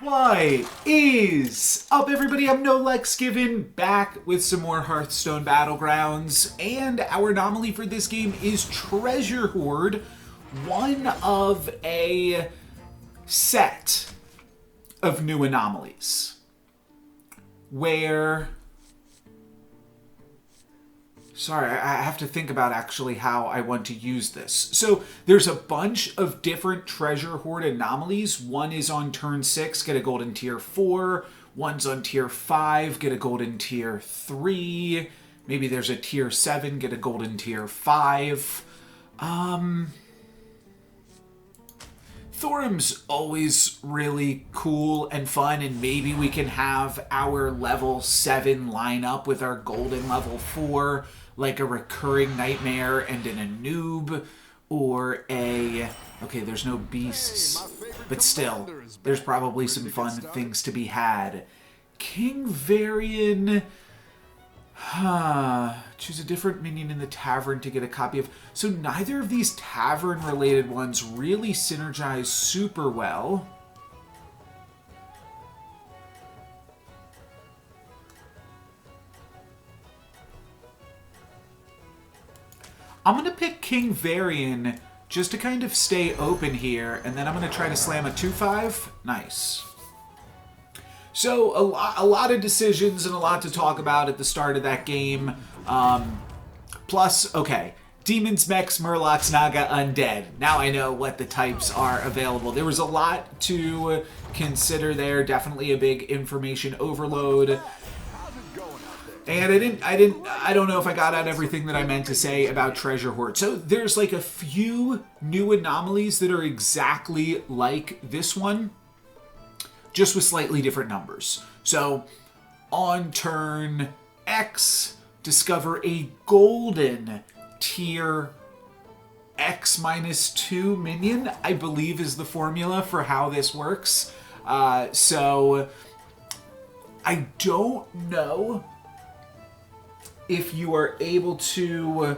What is up, everybody? I'm No Lex Given, back with some more Hearthstone Battlegrounds, and our anomaly for this game is Treasure Hoard, one of a set of new anomalies, where... Sorry, I have to think about actually how I want to use this. So there's a bunch of different Treasure Hoard anomalies. One is on turn 6, get a golden tier 4. One's on tier 5, get a golden tier 3. Maybe there's a tier 7, get a golden tier 5. Thorum's always really cool and fun, and maybe we can have our level 7 line up with our golden level 4, like a recurring nightmare and an Anub, or a... Okay, there's no beasts, but still, there's probably some fun things to be had. King Varian... Choose a different minion in the tavern to get a copy of... So neither of these tavern-related ones really synergize super well. I'm going to pick King Varian just to kind of stay open here, and then I'm going to try to slam a 2-5. Nice. So, a lot of decisions and a lot to talk about at the start of that game. Plus, okay, Demons, Mechs, Murlocs, Naga, Undead. Now I know what the types are available. There was a lot to consider there. Definitely a big information overload. And I don't know if I got out everything that I meant to say about Treasure Hoard. So there's like a few new anomalies that are exactly like this one, just with slightly different numbers. So on turn X, discover a golden tier X-2 minion, I believe is the formula for how this works. So I don't know if you are able to...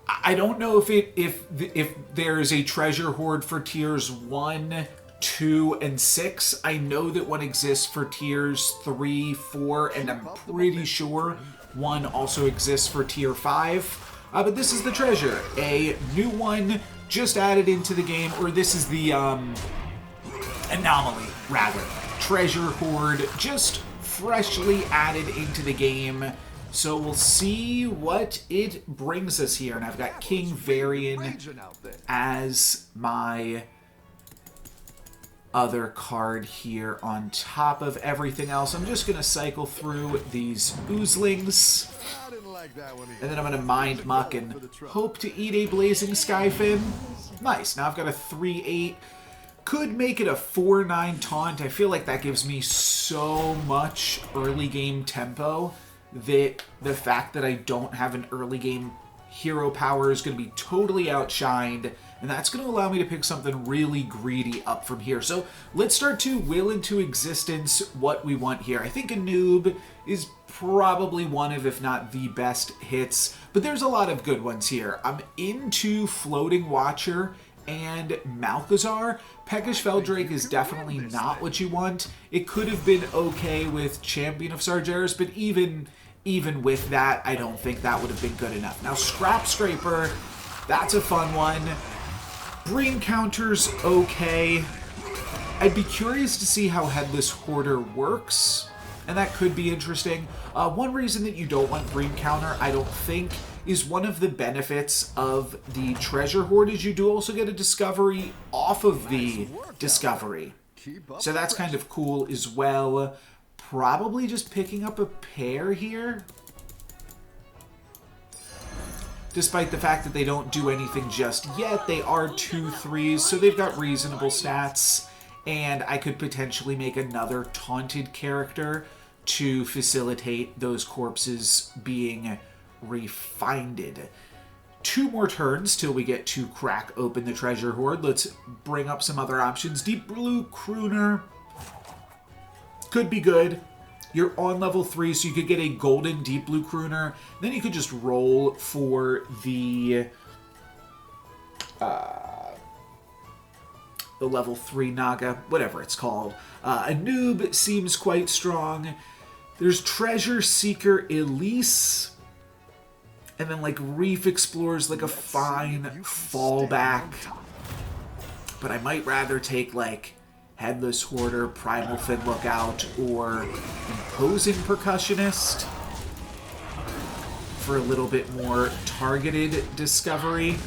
I don't know if there is a Treasure Hoard for tiers 1, 2, and 6. I know that one exists for tiers 3, 4, and I'm pretty sure one also exists for tier 5. But this is the treasure. A new one just added into the game, or this is the anomaly, rather. Treasure Hoard just freshly added into the game. So we'll see what it brings us here. And I've got King Varian as my other card here on top of everything else. I'm just going to cycle through these oozlings. And then I'm going to Mind Muck and hope to eat a Blazing Skyfin. Nice. Now I've got a 3-8. Could make it a 4-9 taunt. I feel like that gives me so much early game tempo that the fact that I don't have an early game hero power is going to be totally outshined, and that's going to allow me to pick something really greedy up from here. So let's start to will into existence what we want here. I think Anub is probably one of, if not the best hits, but there's a lot of good ones here. I'm into Floating Watcher and Malchezaar. Peckish Feldrake is definitely not what you want. It could have been okay with Champion of Sargeras, but even with that, I don't think that would have been good enough. Now, Scrap Scraper, that's a fun one. Brain Counter's okay. I'd be curious to see how Headless Hoarder works, and that could be interesting. One reason that you don't want Brain Counter, I don't think, is one of the benefits of the Treasure Hoard is you do also get a discovery off of the discovery. So that's kind of cool as well. Probably just picking up a pair here, despite the fact that they don't do anything just yet. They are 2/3s, so they've got reasonable stats, and I could potentially make another taunted character to facilitate those corpses being refined. 2 more turns till we get to crack open the Treasure Hoard. Let's bring up some other options. Deep Blue Crooner could be good. You're on level 3, so you could get a golden Deep Blue Crooner. Then you could just roll for the the level 3 Naga, whatever it's called. A noob seems quite strong. There's Treasure Seeker Elise. And then, like, Reef Explorer's like a fine fallback. But I might rather take, like, Headless Hoarder, Primal Fin Lookout, or Imposing Percussionist for a little bit more targeted discovery.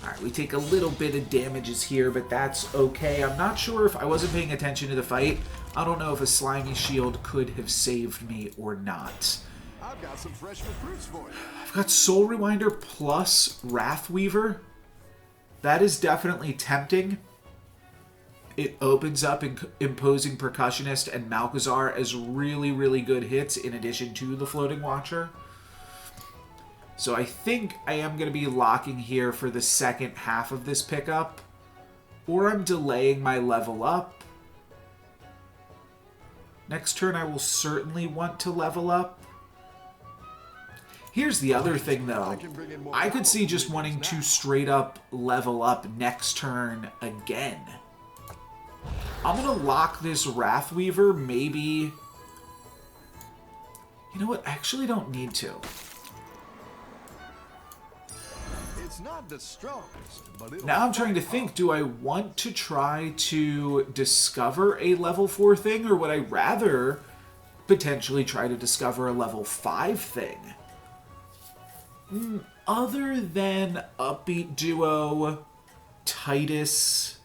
Alright, we take a little bit of damages here, but that's okay. I'm not sure if I wasn't paying attention to the fight. I don't know if a Slimy Shield could have saved me or not. I've got some fresh recruits for you. I've got Soul Rewinder plus Wrathweaver. That is definitely tempting. It opens up Imposing Percussionist and Malchezaar as really, really good hits in addition to the Floating Watcher. So I think I am going to be locking here for the second half of this pickup. Or I'm delaying my level up. Next turn I will certainly want to level up. Here's the other thing though. I could see just wanting to straight up level up next turn again. I'm going to lock this Wrathweaver, maybe... You know what? I actually don't need to. It's not the strongest, but now I'm trying to think, do I want to try to discover a level 4 thing, or would I rather potentially try to discover a level 5 thing? Other than Upbeat Duo, Titus...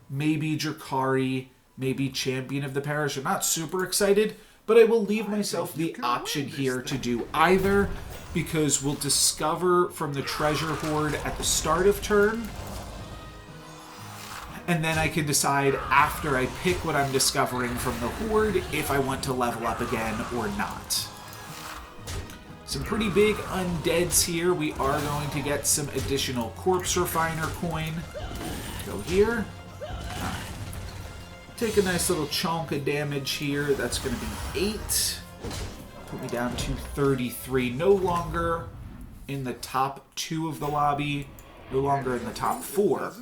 maybe Drakari, maybe Champion of the Parish. I'm not super excited, but I will leave myself the option here to do either, because we'll discover from the Treasure Hoard at the start of turn, and then I can decide after I pick what I'm discovering from the Hoard if I want to level up again or not. Some pretty big undeads here. We are going to get some additional Corpse Refiner coin. Go here. Take a nice little chunk of damage here. That's going to be 8. Put me down to 33. No longer in the top 2 of the lobby. No longer in the top 4.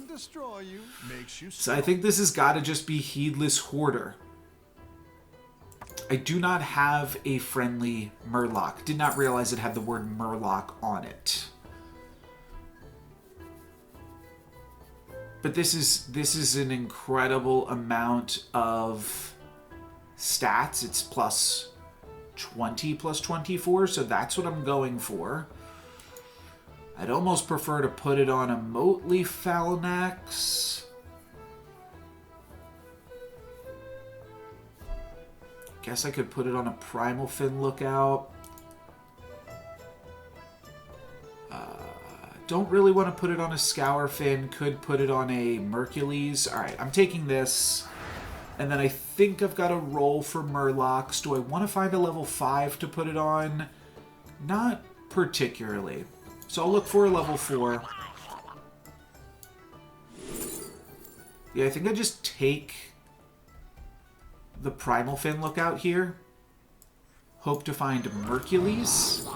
So I think this has got to just be Heedless Hoarder. I do not have a friendly Murloc. Did not realize it had the word Murloc on it. But this is an incredible amount of stats. It's plus 20, plus 24, so that's what I'm going for. I'd almost prefer to put it on a Motley Phalanx. Guess I could put it on a Primal Fin Lookout. Don't really want to put it on a Scour Fin. Could put it on a Mercules. Alright, I'm taking this. And then I think I've got a roll for Murlocs. Do I want to find a level 5 to put it on? Not particularly. So I'll look for a level 4. Yeah, I think I just take the Primal Fin Lookout here. Hope to find Mercules.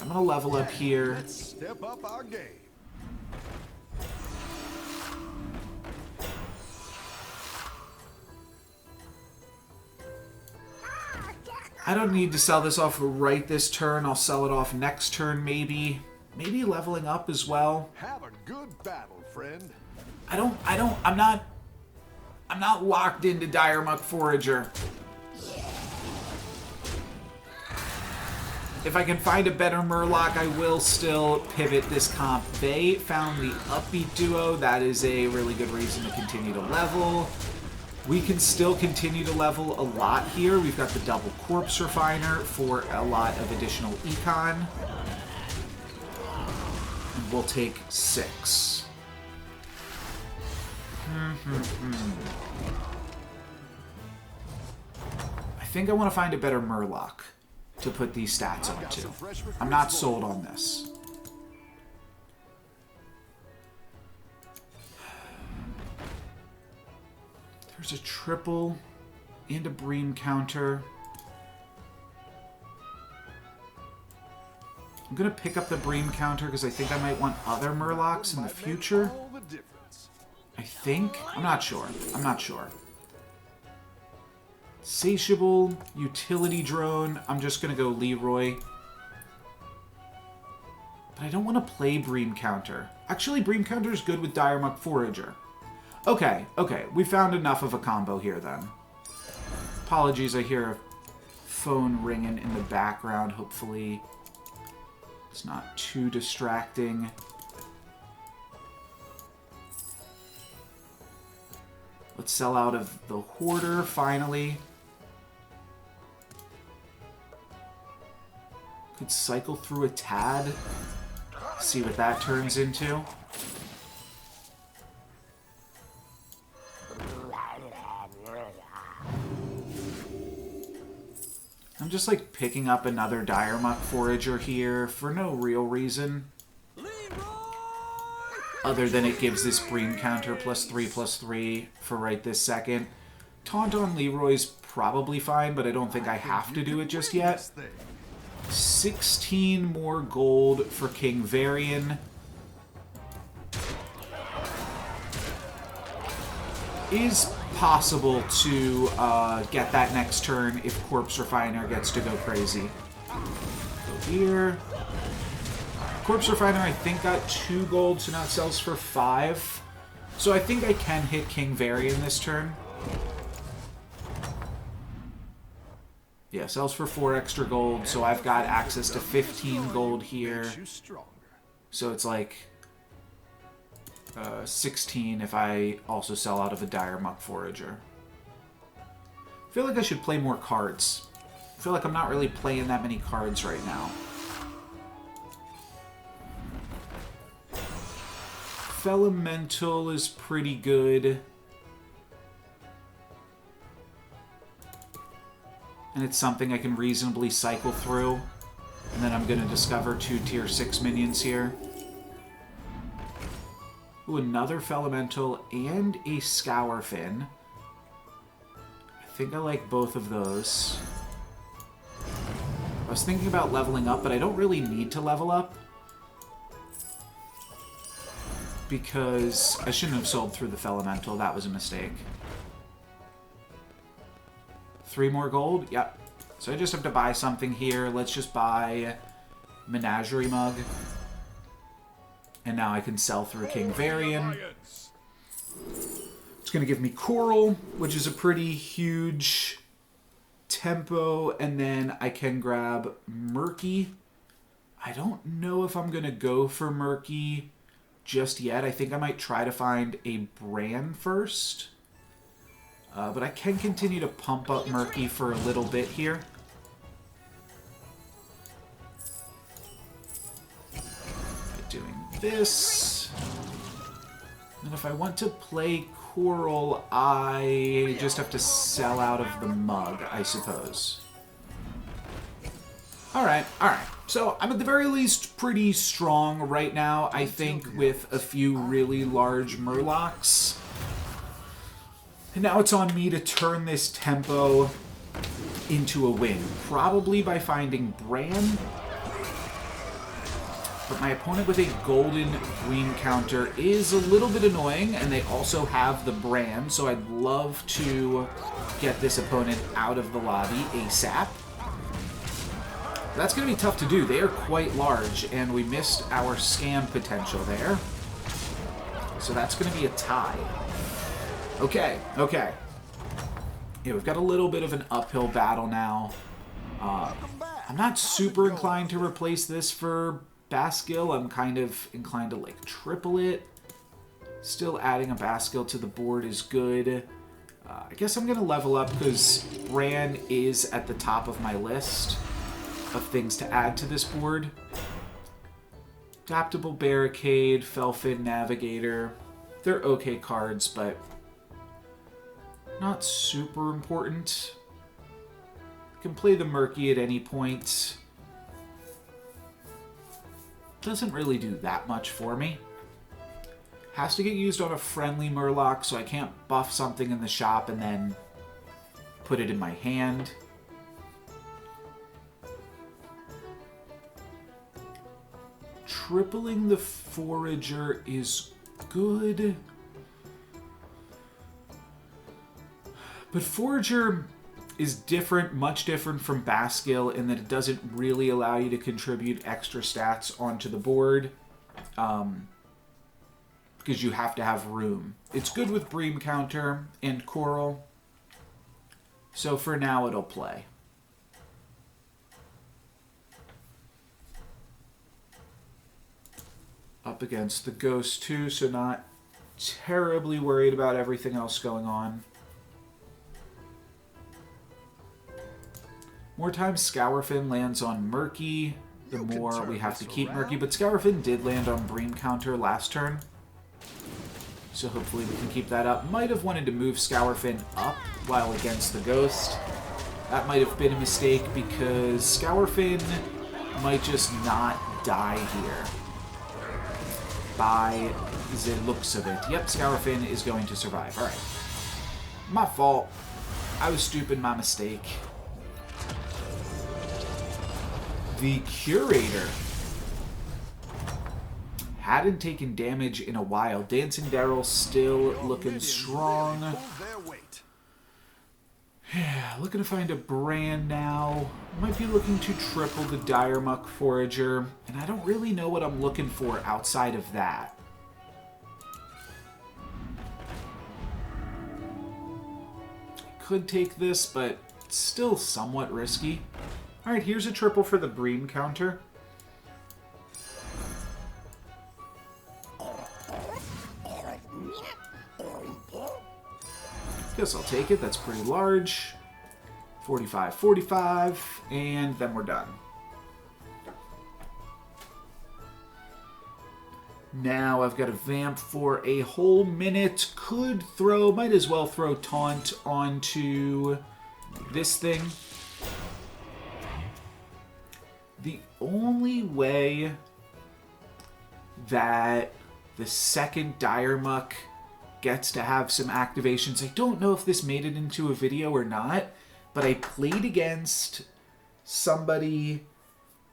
I'm going to level up here. Let's step up our game. I don't need to sell this off right this turn. I'll sell it off next turn, maybe. Maybe leveling up as well. Have a good battle, friend. I'm not locked into Dire Muck Forager. If I can find a better Murloc, I will still pivot this comp. They found the Upbeat Duo. That is a really good reason to continue to level. We can still continue to level a lot here. We've got the double Corpse Refiner for a lot of additional econ. And we'll take 6. I think I want to find a better Murloc to put these stats onto. I'm not sold on this. There's a triple and a Bream counter. I'm going to pick up the Bream counter because I think I might want other Murlocs in the future. I think? I'm not sure. I'm not sure. Satiable, Utility Drone. I'm just going to go Leroy. But I don't want to play Bream counter. Actually, Bream counter is good with Diremuck Forager. Okay, okay. We found enough of a combo here then. Apologies, I hear a phone ringing in the background. Hopefully it's not too distracting. Let's sell out of the Hoarder, finally. Could cycle through a Tad. See what that turns into. I'm just like picking up another Diremuck Forager here for no real reason. Other than it gives this Bream counter +3/+3 for right this second. Taunt on Leroy's probably fine, but I don't think I have to do it just yet. 16 more gold for King Varian. Is possible to get that next turn if Corpse Refiner gets to go crazy. Go here. Corpse Refiner, I think, got 2 gold, so now it sells for 5. So I think I can hit King Varian this turn. Yeah, sells for 4 extra gold, so I've got access to 15 gold here. So it's like 16 if I also sell out of a Diremuck Forager. I feel like I should play more cards. I feel like I'm not really playing that many cards right now. Felemental is pretty good. And it's something I can reasonably cycle through. And then I'm going to discover 2 tier 6 minions here. Ooh, another Felemental and a Scourfin. I think I like both of those. I was thinking about leveling up, but I don't really need to level up. Because I shouldn't have sold through the Felemental. That was a mistake. 3 more gold? Yep. So I just have to buy something here. Let's just buy Menagerie Mug. And now I can sell through King Varian. It's going to give me Coral, which is a pretty huge tempo. And then I can grab Murky. I don't know if I'm going to go for Murky just yet. I think I might try to find a Bran first. But I can continue to pump up Murky for a little bit here. By doing this. And if I want to play Coral, I just have to sell out of the Mug, I suppose. Alright, alright. So I'm at the very least pretty strong right now, I think, with a few really large Murlocs. And now it's on me to turn this tempo into a win. Probably by finding Bran. But my opponent with a golden green counter is a little bit annoying, and they also have the Bran, so I'd love to get this opponent out of the lobby ASAP. That's going to be tough to do. They are quite large, and we missed our scam potential there. So that's going to be a tie. Okay, okay. Yeah, we've got a little bit of an uphill battle now. I'm not super inclined to replace this for Baskill. I'm kind of inclined to, like, triple it. Still adding a Baskill to the board is good. I guess I'm going to level up because Bran is at the top of my list of things to add to this board. Adaptable Barricade, Felfin Navigator. They're okay cards, but not super important. Can play the Murky at any point. Doesn't really do that much for me. Has to get used on a friendly Murloc, so I can't buff something in the shop and then put it in my hand. tripling the forager is good. But forager is different, much different from Baskill in that it doesn't really allow you to contribute extra stats onto the board. Because you have to have room. It's good with Bream Counter and Coral. So for now, it'll play. Up against the Ghost too, so not terribly worried about everything else going on. More times Scourfin lands on Murky, the more we have to keep Murky. But Scourfin did land on Bream Counter last turn. So hopefully we can keep that up. Might have wanted to move Scourfin up while against the Ghost. That might have been a mistake because Scourfin might just not die here. By the looks of it. Yep, Scourfin is going to survive. Alright. My fault. I was stupid, my mistake. The Curator hadn't taken damage in a while. Dancing Daryl still looking strong. Yeah, looking to find a brand now. Might be looking to triple the Dire Muck Forager. And I don't really know what I'm looking for outside of that. I could take this, but it's still somewhat risky. Alright, here's a triple for the Bream Counter. Guess I'll take it. That's pretty large. 45, 45, and then we're done. Now I've got a Vamp for a whole minute. Could throw, might as well throw Taunt onto this thing. The only way that the second Dire Muck gets to have some activations, I don't know if this made it into a video or not, but I played against somebody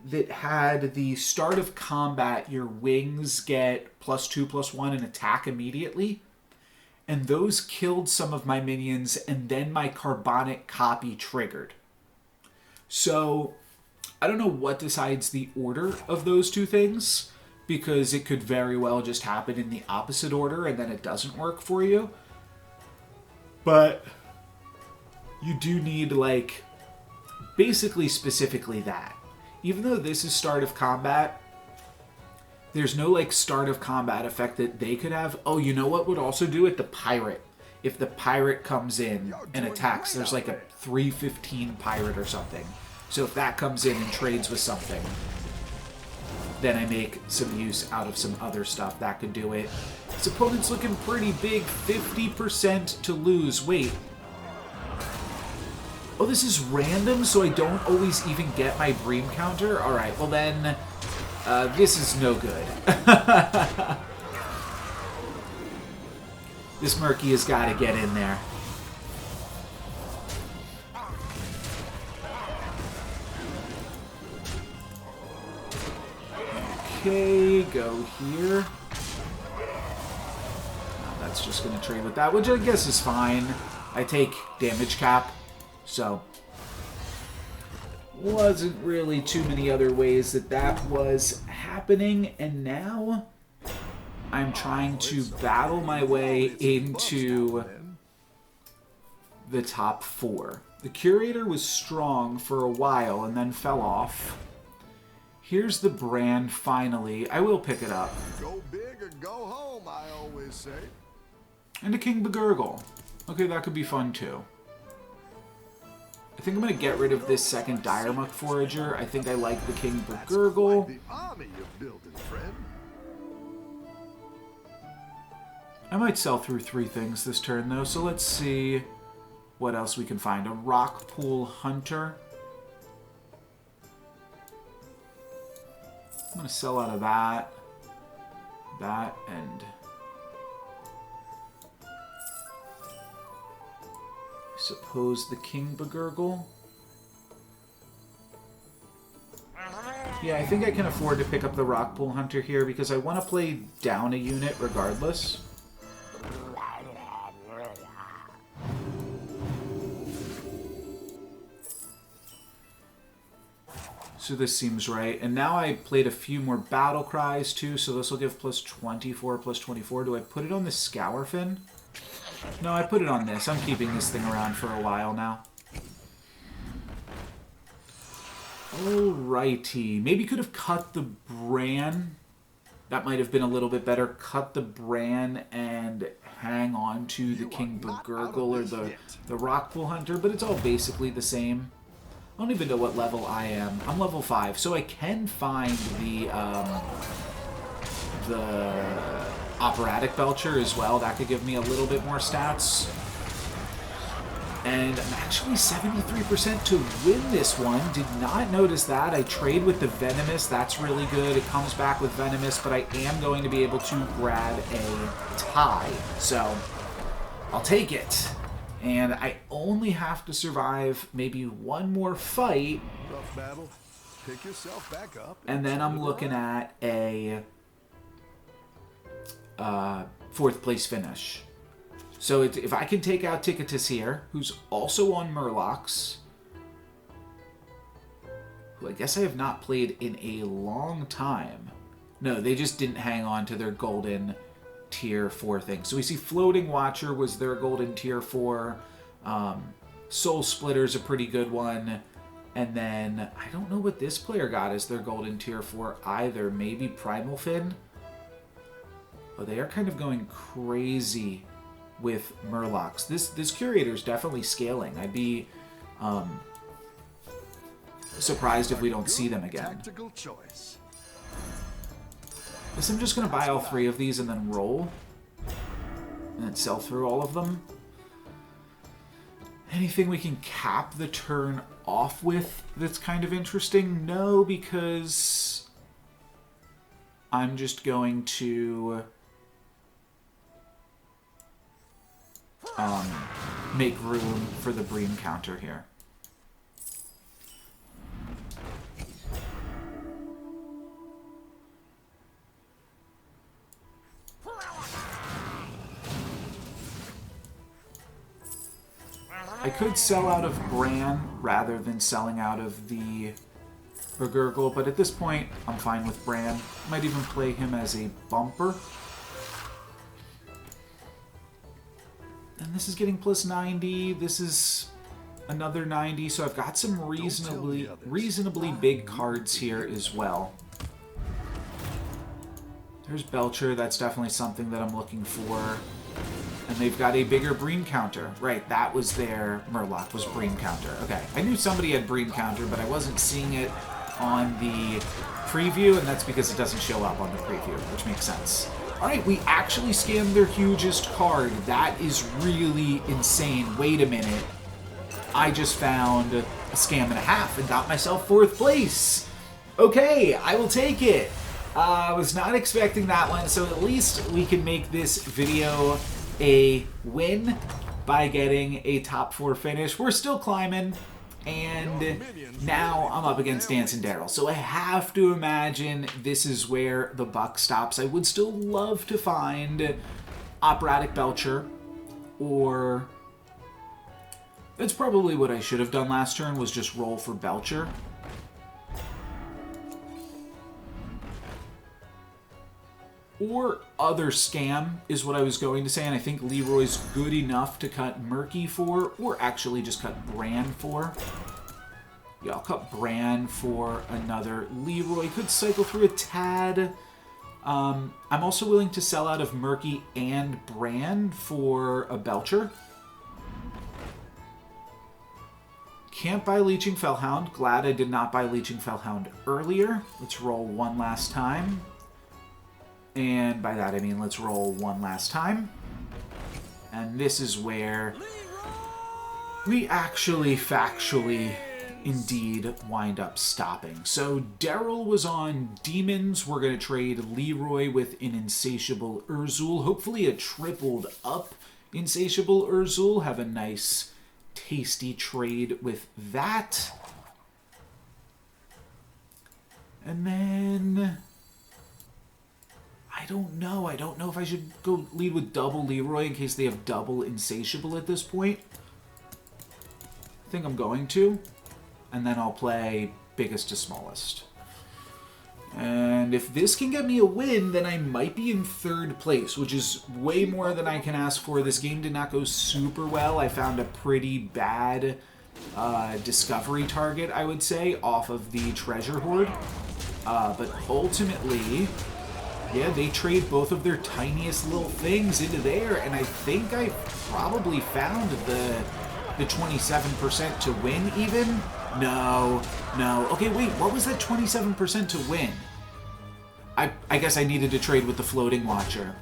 that had the start of combat, your wings get +2/+1 and attack immediately. And those killed some of my minions, and then my Carbonic copy triggered. So I don't know what decides the order of those two things, because it could very well just happen in the opposite order and then it doesn't work for you. But you do need, like, basically specifically that. Even though this is start of combat, there's no, like, start of combat effect that they could have. Oh, you know what would also do it? The Pirate. If the Pirate comes in and attacks, there's like a 315 Pirate or something. So if that comes in and trades with something, then I make some use out of some other stuff that could do it. His opponent's looking pretty big. 50% to lose. Wait. Oh, this is random, so I don't always even get my Bream Counter? Alright, well then, this is no good. This Murky has got to get in there. Okay, go here. That's just going to trade with that, which I guess is fine. I take damage cap, so wasn't really too many other ways that that was happening. And now I'm trying to battle my way into the top 4. The Curator was strong for a while and then fell off. Here's the brand, finally. I will pick it up. Go big or go home, I always say. And a King Bagurgle. Okay, that could be fun too. I think I'm going to get rid of this second Dire Muck Forager. I think I like the King Bagurgle. The army you're building, friend. I might sell through 3 things this turn though, so let's see what else we can find. A Rockpool Hunter. I'm going to sell out of that, and I suppose the King Bagurgle. Yeah, I think I can afford to pick up the Rockpool Hunter here because I want to play down a unit regardless. So this seems right. And now I played a few more Battle Cries too, so this will give plus 24, plus 24. Do I put it on the Scourfin? No, I put it on this. I'm keeping this thing around for a while now. Alrighty. Maybe could have cut the Bran. That might have been a little bit better. Cut the Bran and hang on to the King Bagurgle or the Rockpool Hunter, but it's all basically the same. I don't even know what level I am. I'm level 5, so I can find the Operatic Belcher as well. That could give me a little bit more stats. And I'm actually 73% to win this one. Did not notice that. I trade with the Venomous. That's really good. It comes back with Venomous, but I am going to be able to grab a tie. So I'll take it. And I only have to survive maybe one more fight. Rough battle. Pick yourself back up. And then I'm looking at a 4th place finish. So if I can take out Ticketus here, who's also on Murlocs, who I guess I have not played in a long time. No, they just didn't hang on to their golden tier 4 thing. So we see Floating Watcher was their golden tier 4. Soul Splitter's a pretty good one. And then I don't know what this player got as their golden tier 4 either. Maybe Primal Fin? Oh, they are kind of going crazy with Murlocs. This curator's definitely scaling. I'd be surprised if we don't see them again. Tactical choice. Guess I'm just going to buy all 3 of these and then roll. And then sell through all of them. Anything we can cap the turn off with that's kind of interesting? No, because I'm just going to make room for the Bream counter here. I could sell out of Bran rather than selling out of the Bagurgle, but at this point, I'm fine with Bran. Might even play him as a bumper. And this is getting plus 90. This is another 90, so I've got some reasonably big cards here as well. There's Belcher. That's definitely something that I'm looking for. And they've got a bigger Bream counter. Right, that was their Murloc, was Bream counter. Okay, I knew somebody had Bream counter, but I wasn't seeing it on the preview, and that's because it doesn't show up on the preview, which makes sense. Alright, we actually scammed their hugest card. That is really insane. Wait a minute. I just found a scam and a half and got myself 4th place. Okay, I will take it. I was not expecting that one, so at least we can make this video a win by getting a top 4 finish. We're still climbing, and now I'm up against Dancing Daryl. So I have to imagine this is where the buck stops. I would still love to find Operatic Belcher, or that's probably what I should have done last turn, was just roll for Belcher. Or other scam is what I was going to say, and I think Leroy's good enough to cut Murky for, or actually just cut Bran for. Yeah, I'll cut Bran for another Leroy. Could cycle through a tad. I'm also willing to sell out of Murky and Bran for a Belcher. Can't buy Leeching Fellhound. Glad I did not buy Leeching Fellhound earlier. Let's roll one last time. And by that I mean let's roll one last time. And this is where we actually factually indeed wind up stopping. So Daryl was on Demons. We're going to trade Leroy with an Insatiable Urzul. Hopefully a tripled up Insatiable Urzul. Have a nice tasty trade with that. And then... I don't know. I don't know if I should go lead with double Leroy in case they have double Insatiable at this point. I think I'm going to. And then I'll play biggest to smallest. And if this can get me a win, then I might be in third place, which is way more than I can ask for. This game did not go super well. I found a pretty bad discovery target, I would say, off of the treasure hoard. But ultimately, yeah, they trade both of their tiniest little things into there, and I think I probably found the 27% to win even? No. Okay, wait, what was that 27% to win? I guess I needed to trade with the floating watcher.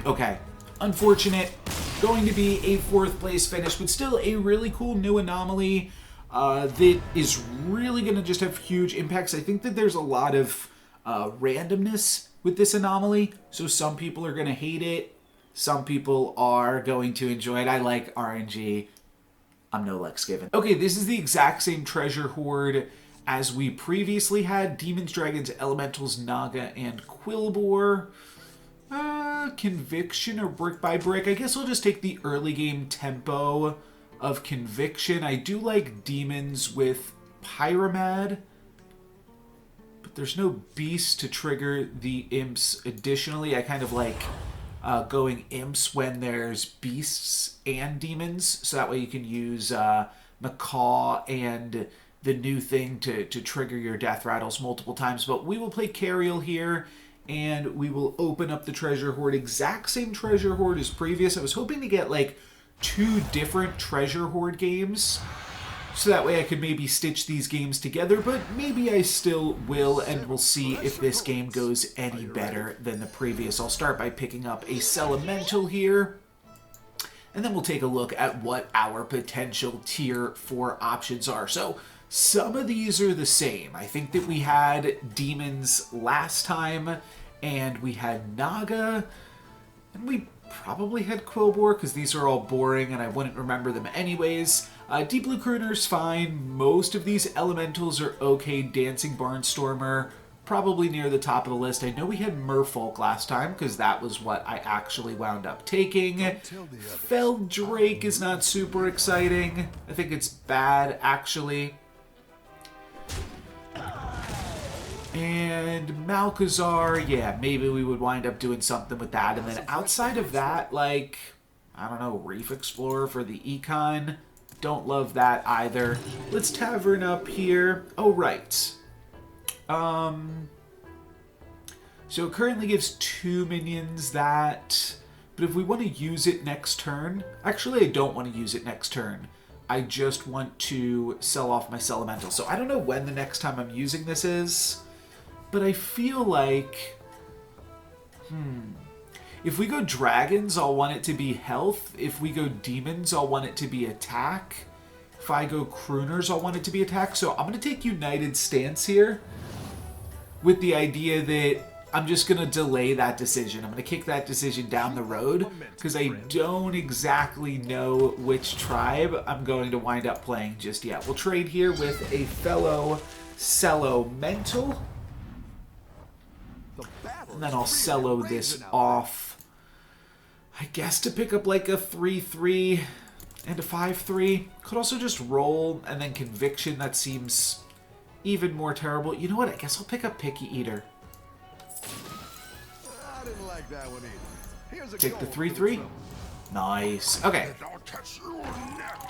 Okay. Unfortunate. Going to be a 4th place finish, but still a really cool new anomaly that is really going to just have huge impacts. I think that there's a lot of randomness with this anomaly, so some people are going to hate it. Some people are going to enjoy it. I like RNG. I'm no Lex given. Okay, this is the exact same treasure hoard as we previously had. Demons, Dragons, Elementals, Naga, and Quillbore. Conviction or Brick by Brick. I guess we'll just take the early game tempo of Conviction. I do like Demons with Pyramid, but there's no Beast to trigger the Imps additionally. I kind of like going Imps when there's Beasts and Demons, so that way you can use Macaw and the new thing to trigger your Death Rattles multiple times. But we will play Cariel here, and we will open up the treasure hoard. Exact same treasure hoard as previous. I was hoping to get like 2 different treasure hoard games, so that way I could maybe stitch these games together, but maybe I still will, and we'll see if this game goes any better than the previous. I'll start by picking up a Celemental here, and then we'll take a look at what our potential tier 4 options are. So some of these are the same. I think that we had Demons last time, and we had Naga, and we probably had Quillbore, because these are all boring and I wouldn't remember them anyways. Deep Blue Crooner's fine. Most of these Elementals are okay. Dancing Barnstormer, probably near the top of the list. I know we had Merfolk last time, because that was what I actually wound up taking. Felled Drake is not super exciting. I think it's bad, actually. And Malkazar, yeah, maybe we would wind up doing something with that. And then outside of that, like, I don't know, Reef Explorer for the Econ. Don't love that either. Let's Tavern up here. Oh, right. So it currently gives 2 minions that, but if we want to use it next turn, actually I don't want to use it next turn. I just want to sell off my Celemental. So I don't know when the next time I'm using this is, but I feel like, if we go Dragons, I'll want it to be Health. If we go Demons, I'll want it to be Attack. If I go Crooners, I'll want it to be Attack. So I'm going to take United Stance here with the idea that I'm just going to delay that decision. I'm going to kick that decision down the road because I don't exactly know which tribe I'm going to wind up playing just yet. We'll trade here with a fellow Celemental. And then I'll cello this off, I guess, to pick up like a 3-3 and a 5-3. Could also just roll and then Conviction. That seems even more terrible. You know what? I guess I'll pick up Picky Eater. I didn't like that one either. Here's a Take the goal. 3-3. Nice. Okay.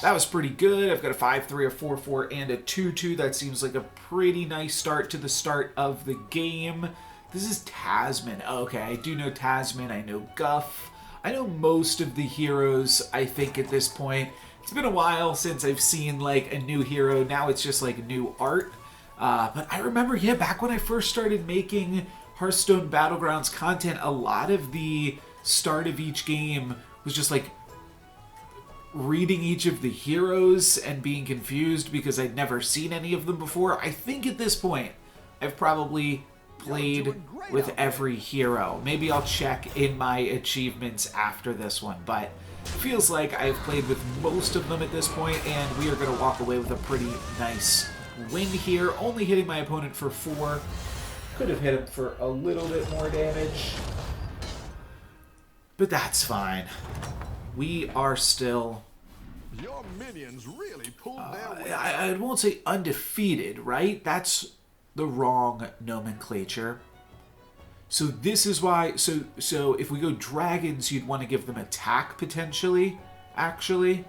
That was pretty good. I've got a 5-3, a 4-4, and a 2-2. That seems like a pretty nice start to the start of the game. This is Tasman. Okay, I do know Tasman. I know Guff. I know most of the heroes, I think, at this point. It's been a while since I've seen, like, a new hero. Now it's just, like, new art. But I remember, yeah, back when I first started making Hearthstone Battlegrounds content, a lot of the start of each game was just, like, reading each of the heroes and being confused because I'd never seen any of them before. I think at this point, I've probably played with every hero. Maybe I'll check in my achievements after this one, but it feels like I've played with most of them at this point, and we are going to walk away with a pretty nice win here. Only hitting my opponent for 4. Could have hit him for a little bit more damage. But that's fine. We are still... Your minions really pulled their weight. I won't say undefeated, right? That's the wrong nomenclature. So this is why... So if we go dragons, you'd want to give them attack, potentially, actually.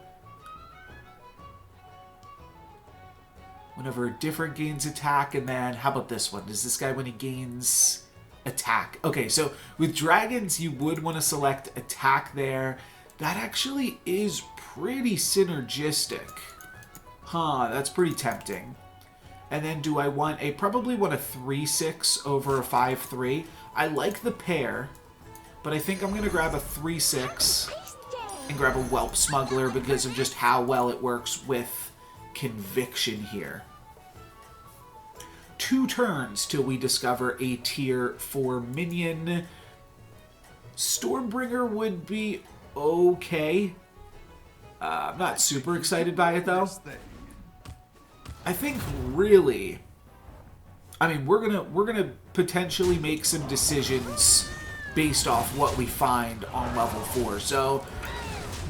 Whenever a different gains attack, and then... How about this one? Does this guy, when he gains attack? Okay, so with dragons, you would want to select attack there. That actually is pretty synergistic. Huh, that's pretty tempting. And then do I want a... Probably want a 3-6 over a 5-3. I like the pair, but I think I'm going to grab a 3-6 and grab a Whelp Smuggler because of just how well it works with Conviction here. 2 turns till we discover a tier 4 minion. Stormbringer would be okay. I'm not super excited by it, though. I think really... I mean, we're gonna potentially make some decisions based off what we find on level 4. So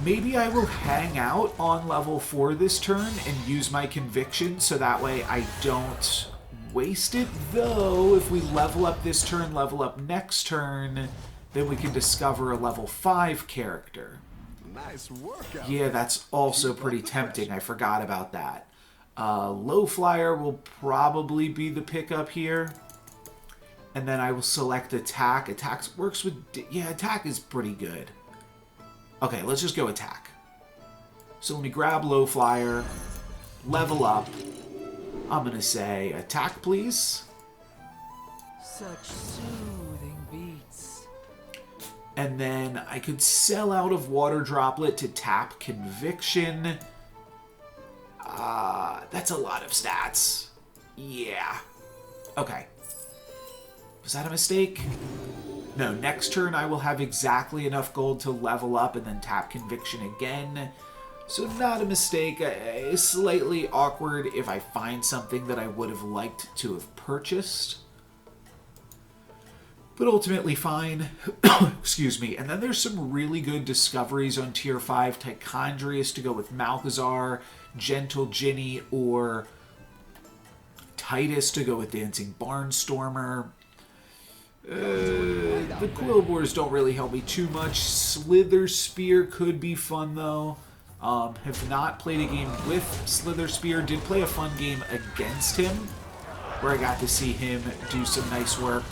maybe I will hang out on level 4 this turn and use my Conviction so that way I don't waste it. Though, if we level up this turn, level up next turn, then we can discover a level 5 character. Nice workout. Yeah, that's also pretty tempting. I forgot about that. Low Flyer will probably be the pickup here. And then I will select attack. Attack works with... Yeah, attack is pretty good. Okay, let's just go attack. So let me grab Low Flyer, level up. I'm going to say attack, please. Such soothing beats. And then I could sell out of Water Droplet to tap Conviction. That's a lot of stats. Yeah. Okay. Was that a mistake? No, next turn I will have exactly enough gold to level up and then tap Conviction again. So not a mistake. Slightly awkward if I find something that I would have liked to have purchased. But ultimately fine. Excuse me. And then there's some really good discoveries on Tier 5. Tichondrius to go with Malchazar, Gentle Ginny, or Titus to go with Dancing Barnstormer. The Quillboars don't really help me too much. Slither Spear could be fun, though. Have not played a game with Slither Spear. Did play a fun game against him, where I got to see him do some nice work.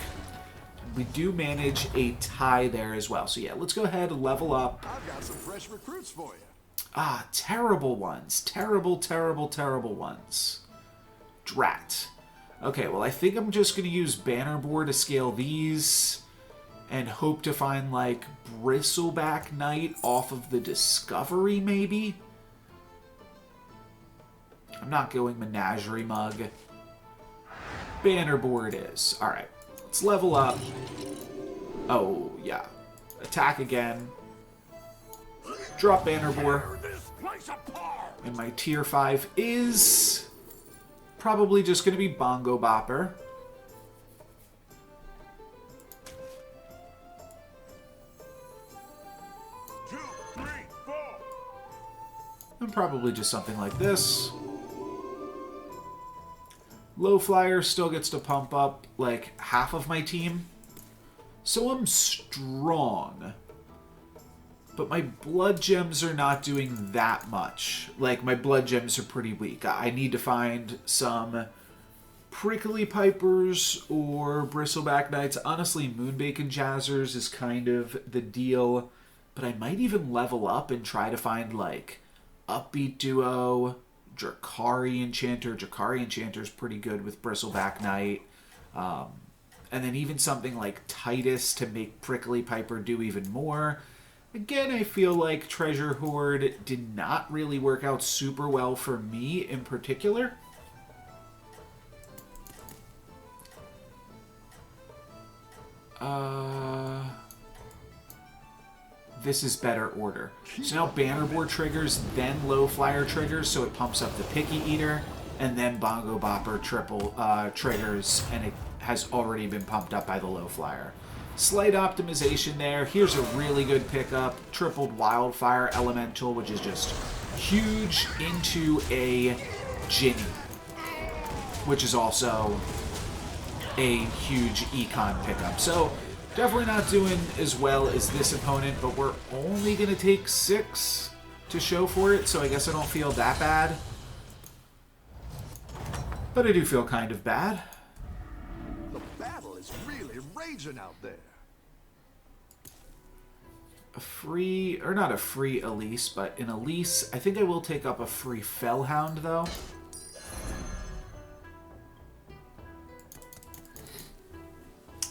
We do manage a tie there as well. So yeah, let's go ahead and level up. I've got some fresh recruits for you. Ah, terrible ones. Terrible, terrible, terrible ones. Drat. Okay, well, I think I'm just going to use Bannerboard to scale these and hope to find, like, Bristleback Knight off of the Discovery, maybe? I'm not going Menagerie Mug. Bannerboard is. Alright, let's level up. Oh, yeah. Attack again. Drop Bannerboard. And my Tier 5 is probably just going to be Bongo Bopper. And probably just something like this. Low Flyer still gets to pump up like half of my team. So I'm strong. But my blood gems are not doing that much. Like, my blood gems are pretty weak. I need to find some Prickly Pipers or Bristleback Knights. Honestly, Moonbacon Jazzers is kind of the deal. But I might even level up and try to find, like, Upbeat Duo, Drakari Enchanter. Drakari Enchanter is pretty good with Bristleback Knight. And then even something like Titus to make Prickly Piper do even more. Again, I feel like Treasure Hoard did not really work out super well for me in particular. This is better order. So now Bannerboard triggers, then Low Flyer triggers, so it pumps up the Picky Eater. and then Bongo Bopper triggers, and it has already been pumped up by the low flyer. Slight optimization there. Here's a really good pickup. Tripled Wildfire Elemental, which is just huge, into a Ginny, which is also a huge econ pickup. So definitely not doing as well as this opponent, but we're only going to take 6 to show for it, so I guess I don't feel that bad. But I do feel kind of bad. The battle is really raging out there. A free, or not a free Elise, but an Elise. I think I will take up a free Fellhound, though.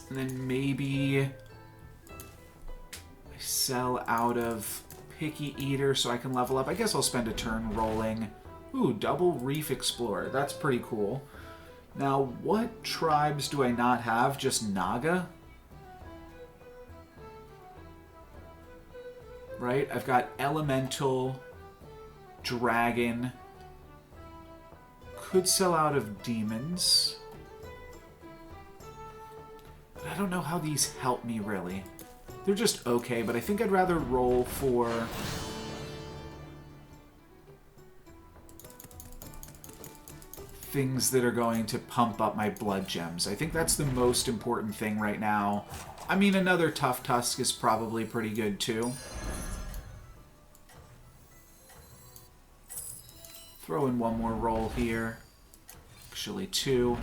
And then maybe I sell out of Picky Eater so I can level up. I guess I'll spend a turn rolling. Ooh, double Reef Explorer. That's pretty cool. Now, what tribes do I not have? Just Naga? Right? I've got Elemental, Dragon. Could sell out of Demons. But I don't know how these help me, really. They're just okay, but I think I'd rather roll for things that are going to pump up my blood gems. I think that's the most important thing right now. I mean, another Tough Tusk is probably pretty good, too. Throw in one more roll here. Actually, 2.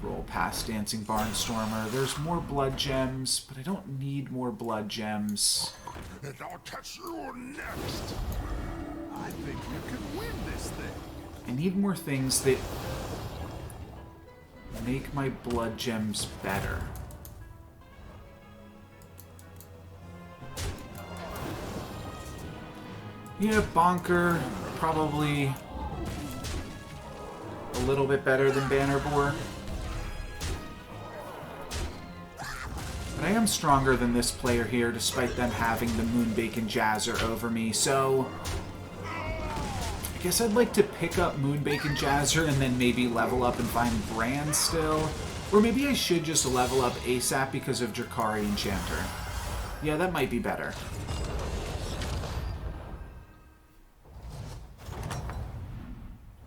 Roll past Dancing Barnstormer. There's more blood gems, but I don't need more blood gems. And I'll catch you next. I think you can win this thing. I need more things that make my blood gems better. Yeah, Bonker, probably a little bit better than Bannerbore. But I am stronger than this player here, despite them having the Moonbacon Jazzer over me, so I guess I'd like to pick up Moonbacon Jazzer and then maybe level up and find Brand still. Or maybe I should just level up ASAP because of Drakari Enchanter. Yeah, that might be better.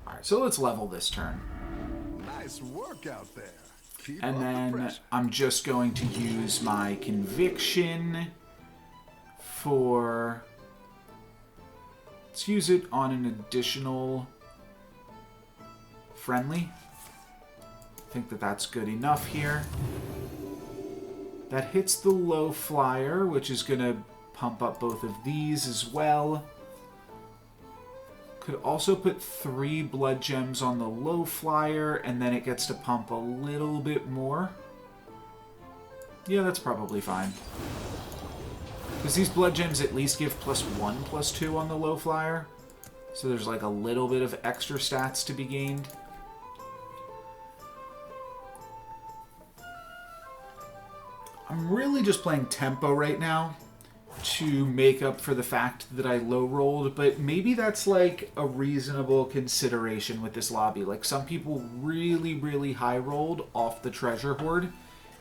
Alright, so let's level this turn. Nice work out there. Keep And up the then pressure. I'm just going to use my Conviction for... Let's use it on an additional friendly. I think that that's good enough here. That hits the low flyer, which is going to pump up both of these as well. Could also put 3 blood gems on the low flyer, and then it gets to pump a little bit more. Yeah, that's probably fine. Because these blood gems at least give +1, +2 on the low flyer. So there's like a little bit of extra stats to be gained. I'm really just playing tempo right now to make up for the fact that I low rolled, but maybe that's like a reasonable consideration with this lobby. Like some people really, really high rolled off the treasure hoard,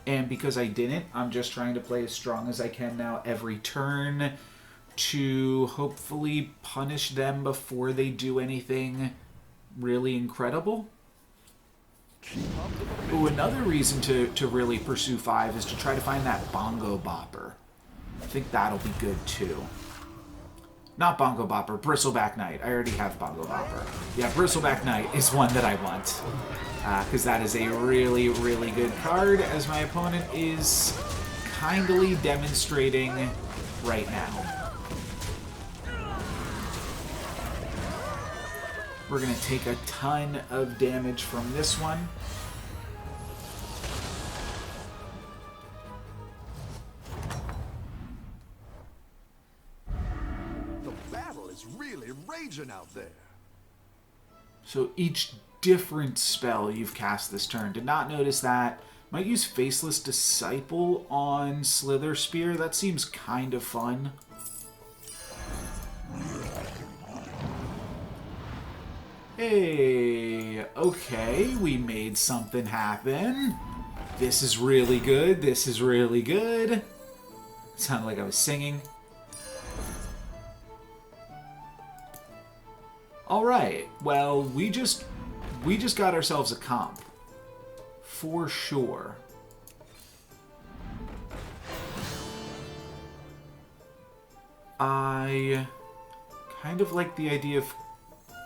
and because I didn't, I'm just trying to play as strong as I can now every turn to hopefully punish them before they do anything really incredible. Ooh, another reason to really pursue 5 is to try to find that Bongo Bopper. I think that'll be good too. Not Bongo Bopper, Bristleback Knight. I already have Bongo Bopper. Yeah, Bristleback Knight is one that I want. Because that is a really, really good card, as my opponent is kindly demonstrating right now. We're going to take a ton of damage from this one. The battle is really raging out there. So each different spell you've cast this turn. Did not notice that. Might use Faceless Disciple on Slither Spear. That seems kind of fun. Hey, okay, we made something happen. This is really good. This is really good. Sounded like I was singing. All right. Well, we just got ourselves a comp. For sure. I kind of like the idea of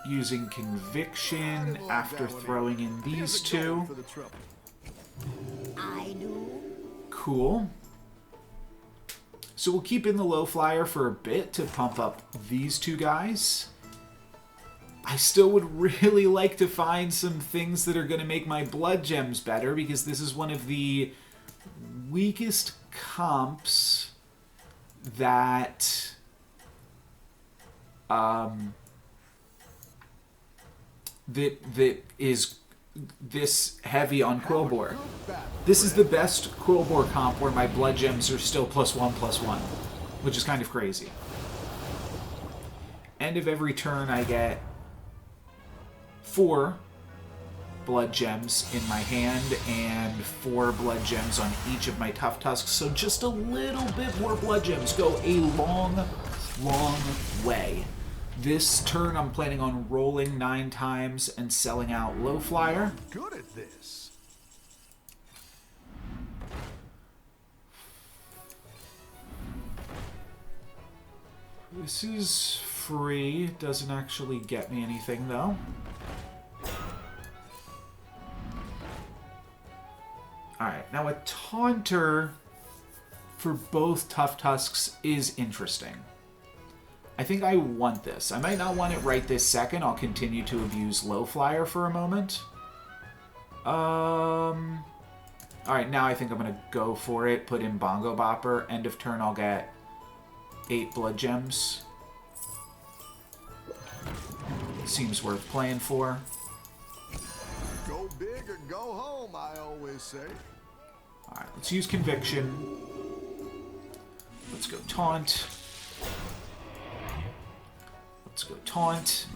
using Conviction after throwing in these two. Cool. So we'll keep in the low flyer for a bit to pump up these two guys. I still would really like to find some things that are going to make my blood gems better, because this is one of the weakest comps that that is this heavy on Quillbore. This is the best Quillbore comp where my blood gems are still +1/+1, which is kind of crazy. End of every turn I get 4 blood gems in my hand and 4 blood gems on each of my Tough Tusks, so just a little bit more blood gems go a long, long way. This turn I'm planning on rolling 9 times and selling out low flyer. Good at this. This is free. Doesn't actually get me anything though. Alright, now a Taunter for both Tough Tusks is interesting. I think I want this. I might not want it right this second. I'll continue to abuse low flyer for a moment. Alright, now I think I'm going to go for it. Put in Bongo Bopper. End of turn I'll get 8 blood gems. Seems worth playing for. Go big or go home, I always say. Alright, let's use Conviction. Let's go Taunt. Let's go Taunt.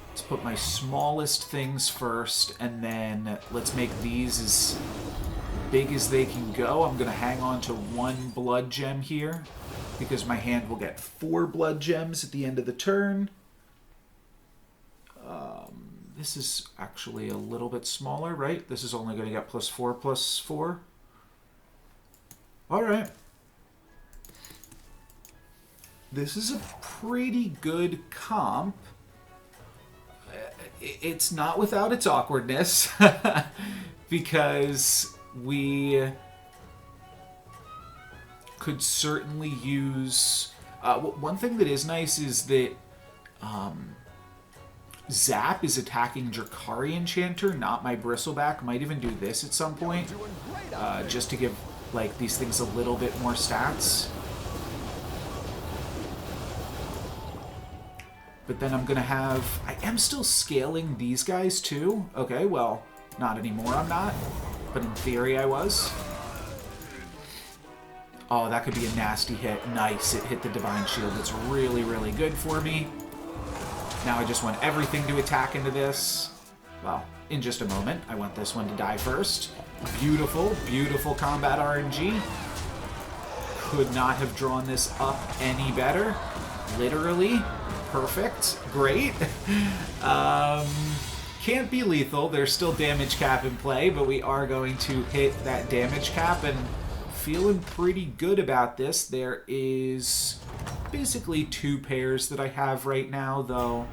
Let's put my smallest things first, and then let's make these as big as they can go. I'm going to hang on to 1 blood gem here, because my hand will get 4 blood gems at the end of the turn. This is actually a little bit smaller, right? This is only going to get +4/+4. Alright. This is a pretty good comp. It's not without its awkwardness, because we could certainly use... one thing that is nice is that Zap is attacking Drakari Enchanter, not my Bristleback. Might even do this at some point, just to give like these things a little bit more stats. But then I'm going to have... I am still scaling these guys too. Okay, well, not anymore I'm not. But in theory I was. Oh, that could be a nasty hit. Nice, it hit the Divine Shield. It's really, really good for me. Now I just want everything to attack into this. Well, in just a moment. I want this one to die first. Beautiful, beautiful combat RNG. Could not have drawn this up any better. Literally. Perfect. Great. Can't be lethal. There's still damage cap in play, but we are going to hit that damage cap, and feeling pretty good about this. There is basically 2 pairs that I have right now, though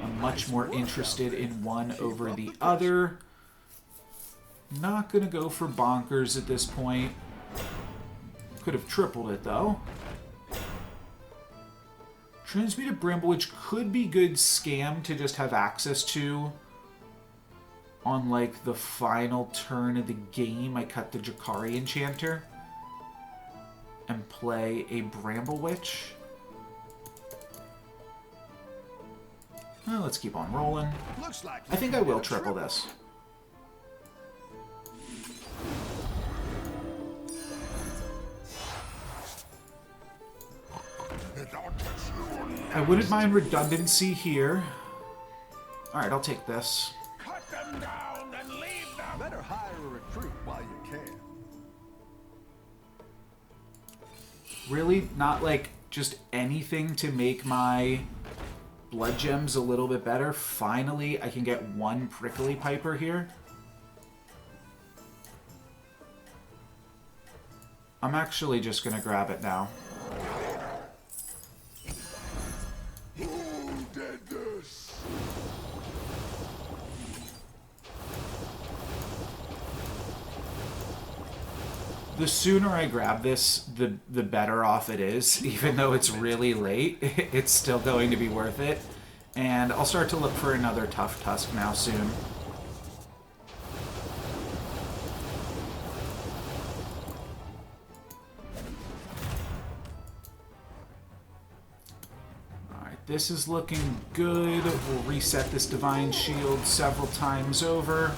I'm much more interested in one over the other. Not going to go for Bonkers at this point. Could have tripled it, though. Transmuted Bramble, which could be good scam to just have access to on, like, the final turn of the game. I cut the Drakari Enchanter and play a Bramble Witch. Well, let's keep on rolling. I think I will triple this. I wouldn't mind redundancy here. Alright, I'll take this. Cut them down and leave them. Better hire a recruit while you can. Really? Not, like, just anything to make my blood gems a little bit better? Finally, I can get one prickly piper here. I'm actually just gonna grab it now. Who did this? The sooner I grab this, the better off it is. Even though it's really late, it's still going to be worth it. And I'll start to look for another Tough Tusk now soon. Alright, this is looking good. We'll reset this Divine Shield several times over.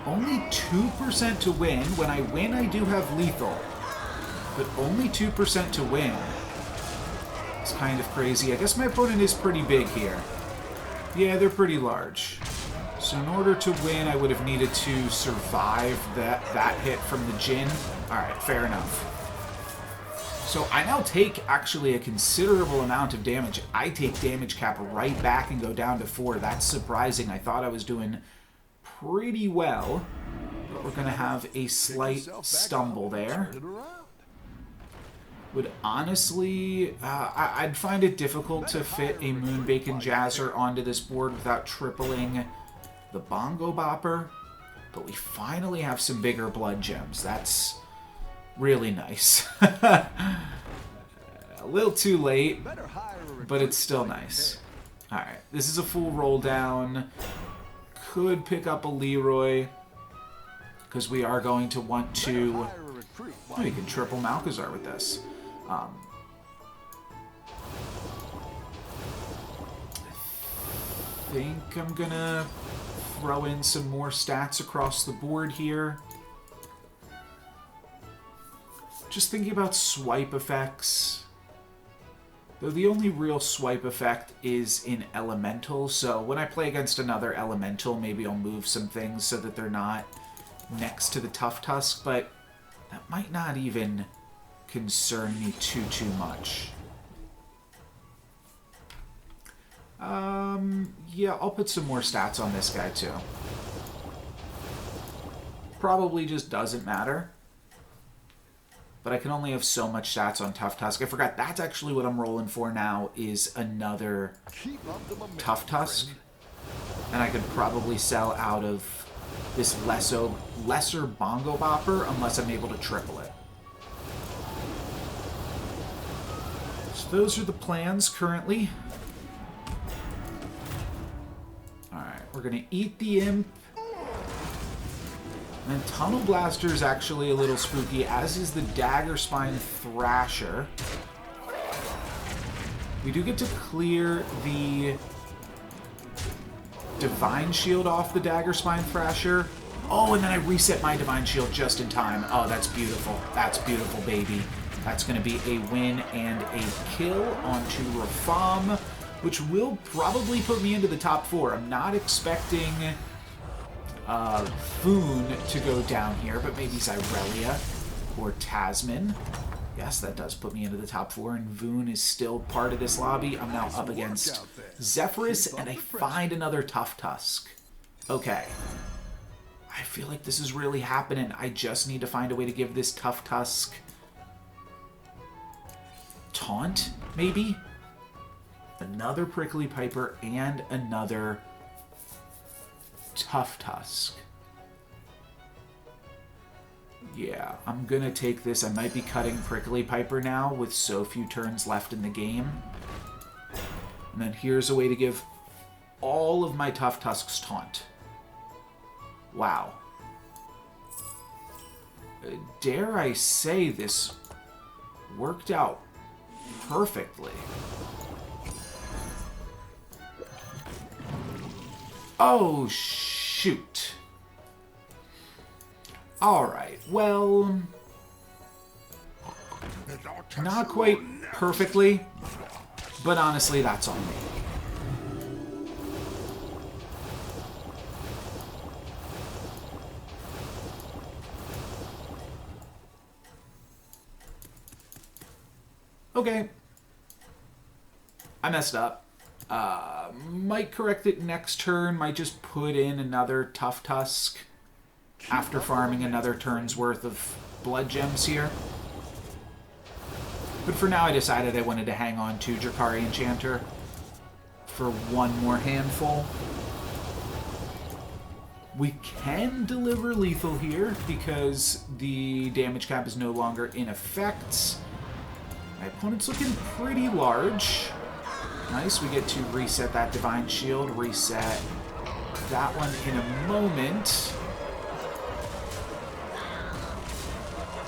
Only 2% to win. When I win, I do have lethal. But only 2% to win. It's kind of crazy. I guess my opponent is pretty big here. Yeah, they're pretty large. So in order to win, I would have needed to survive that hit from the Jhin. Alright, fair enough. So I now take actually a considerable amount of damage. I take damage cap right back and go down to 4. That's surprising. I thought I was doing pretty well, but we're going to have a slight stumble there. Would honestly, I'd find it difficult to fit a Moonbacon Jazzer onto this board without tripling the Bongo Bopper, but we finally have some bigger blood gems. That's really nice. A little too late, but it's still nice. Alright, this is a full roll down. Could pick up a Leroy, because we are going to want to... Oh, you can triple Malchezaar with this. I think I'm gonna throw in some more stats across the board here. Just thinking about swipe effects. Though the only real swipe effect is in Elemental, so when I play against another Elemental, maybe I'll move some things so that they're not next to the Tough Tusk, but that might not even concern me too much. Yeah, I'll put some more stats on this guy too. Probably just doesn't matter. But I can only have so much stats on Tough Tusk. I forgot, that's actually what I'm rolling for now, is another Tough Tusk. And I could probably sell out of this lesser Bongo Bopper unless I'm able to triple it. So those are the plans currently. Alright, we're going to eat the Imp. And Tunnel Blaster is actually a little spooky, as is the Dagger Spine Thrasher. We do get to clear the Divine Shield off the Dagger Spine Thrasher. Oh, and then I reset my Divine Shield just in time. Oh, that's beautiful. That's beautiful, baby. That's going to be a win and a kill onto Rafam, which will probably put me into the top 4. I'm not expecting... Foon to go down here, but maybe Zyrelia or Tasman. Yes, that does put me into the top 4, and Voon is still part of this lobby. I'm now up against Zephyrus, and I find another Tough Tusk. Okay. I feel like this is really happening. I just need to find a way to give this Tough Tusk taunt, maybe? Another Prickly Piper and another Tough Tusk. Yeah, I'm gonna take this. I might be cutting Prickly Piper now with so few turns left in the game. And then here's a way to give all of my Tough Tusks taunt. Wow. Dare I say this worked out perfectly. Oh, shoot. Alright, well... not quite perfectly, but honestly, that's on me. Okay. I messed up. Might correct it next turn. Might just put in another Tough Tusk after farming another turn's worth of blood gems here. But for now, I decided I wanted to hang on to Drakari Enchanter for one more handful. We can deliver lethal here because the damage cap is no longer in effect. My opponent's looking pretty large. Nice, we get to reset that Divine Shield, reset that one in a moment.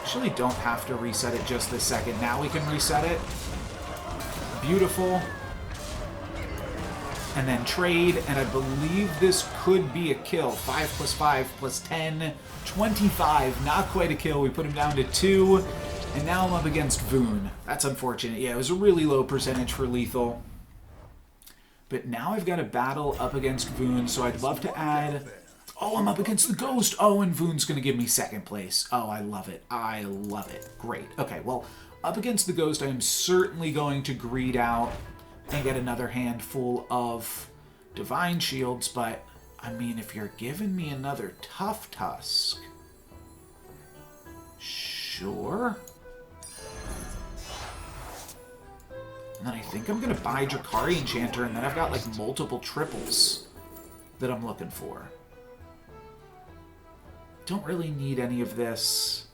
Actually don't have to reset it just this second. Now we can reset it. Beautiful. And then trade, and I believe this could be a kill. 5 + 5 + 10, 25. Not quite a kill. We put him down to 2, and now I'm up against Voon. That's unfortunate. Yeah, it was a really low percentage for lethal. But now I've got a battle up against Voon, so I'd love to add... Oh, I'm up against the Ghost! Oh, and Voon's going to give me second place. Oh, I love it. I love it. Great. Okay, well, up against the Ghost, I am certainly going to greed out and get another handful of Divine Shields, but, I mean, if you're giving me another Tough Tusk... Sure. And then I think I'm going to buy Drakari Enchanter, and then I've got, like, multiple triples that I'm looking for. Don't really need any of this.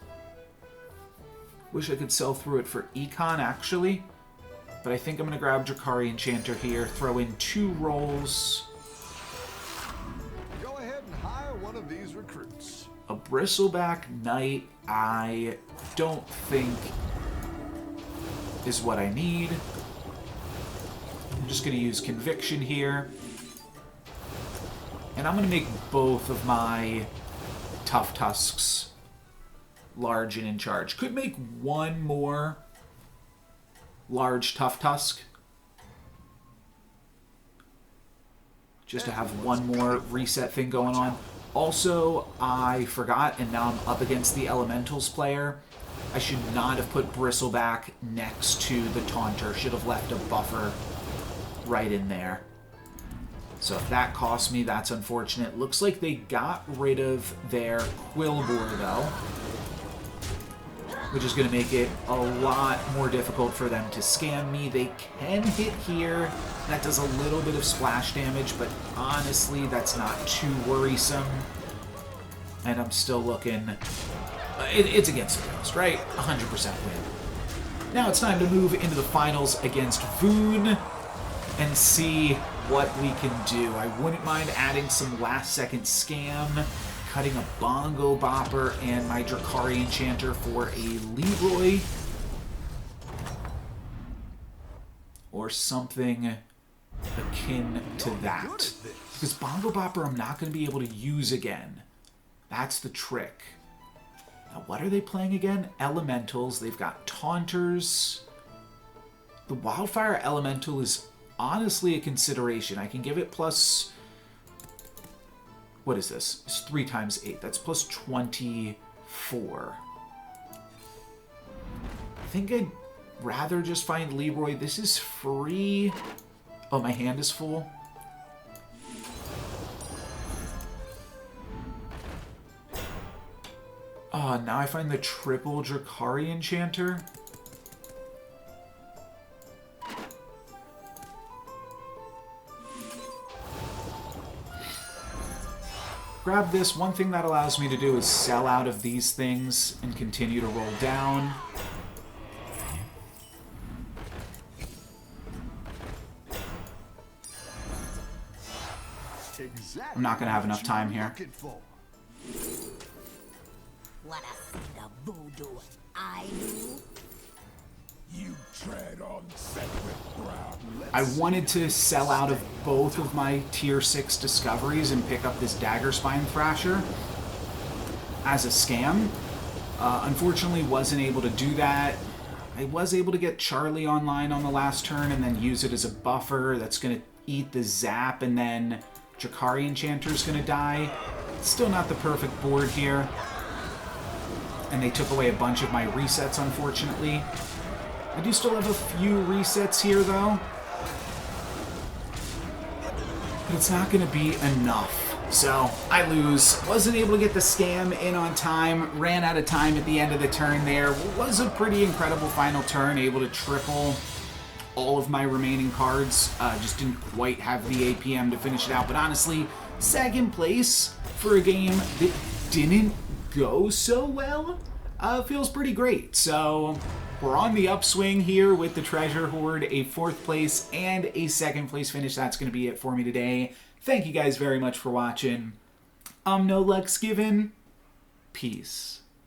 Wish I could sell through it for Econ, actually. But I think I'm going to grab Drakari Enchanter here, throw in 2 rolls. Go ahead and hire one of these recruits. A Bristleback Knight, I don't think is what I need. I'm just going to use Conviction here. And I'm going to make both of my Tough Tusks large and in charge. Could make one more large Tough Tusk, just to have one more reset thing going on. Also, I forgot, and now I'm up against the Elementals player. I should not have put Bristleback next to the Taunter. Should have left a buffer right in there. So if that cost me, that's unfortunate. Looks like they got rid of their Quillbore, though, which is going to make it a lot more difficult for them to scam me. They can hit here. That does a little bit of splash damage, but honestly, that's not too worrisome. And I'm still looking... It's against the Ghost, right? 100% win. Now it's time to move into the finals against Voon and see what we can do. I wouldn't mind adding some last-second scam, cutting a Bongo Bopper and my Drakari Enchanter for a Leroy. Or something akin to that. Because Bongo Bopper I'm not going to be able to use again. That's the trick. Now what are they playing again? Elementals. They've got Taunters. The Wildfire Elemental is honestly a consideration. I can give it plus... What is this? It's 3 times 8. That's plus 24. I think I'd rather just find Leroy. This is free. Oh, my hand is full. Oh, now I find the triple Drakari Enchanter. Grab this. One thing that allows me to do is sell out of these things and continue to roll down. Exactly. I'm not going to have enough time here. Wanna see the voodoo I do? You tread on sacred ground. I wanted to sell out of both of my tier 6 discoveries and pick up this Daggerspine Thrasher as a scam. Unfortunately, wasn't able to do that. I was able to get Charlie online on the last turn and then use it as a buffer that's going to eat the zap, and then Drakari Enchanter's going to die. Still not the perfect board here. And they took away a bunch of my resets, unfortunately. I do still have a few resets here, though. But it's not going to be enough. So, I lose. Wasn't able to get the scam in on time. Ran out of time at the end of the turn there. Was a pretty incredible final turn. Able to triple all of my remaining cards. Just didn't quite have the APM to finish it out. But honestly, second place for a game that didn't go so well feels pretty great. So, we're on the upswing here with the Treasure Hoard, a 4th place and a 2nd place finish. That's going to be it for me today. Thank you guys very much for watching. No luck's given. Peace.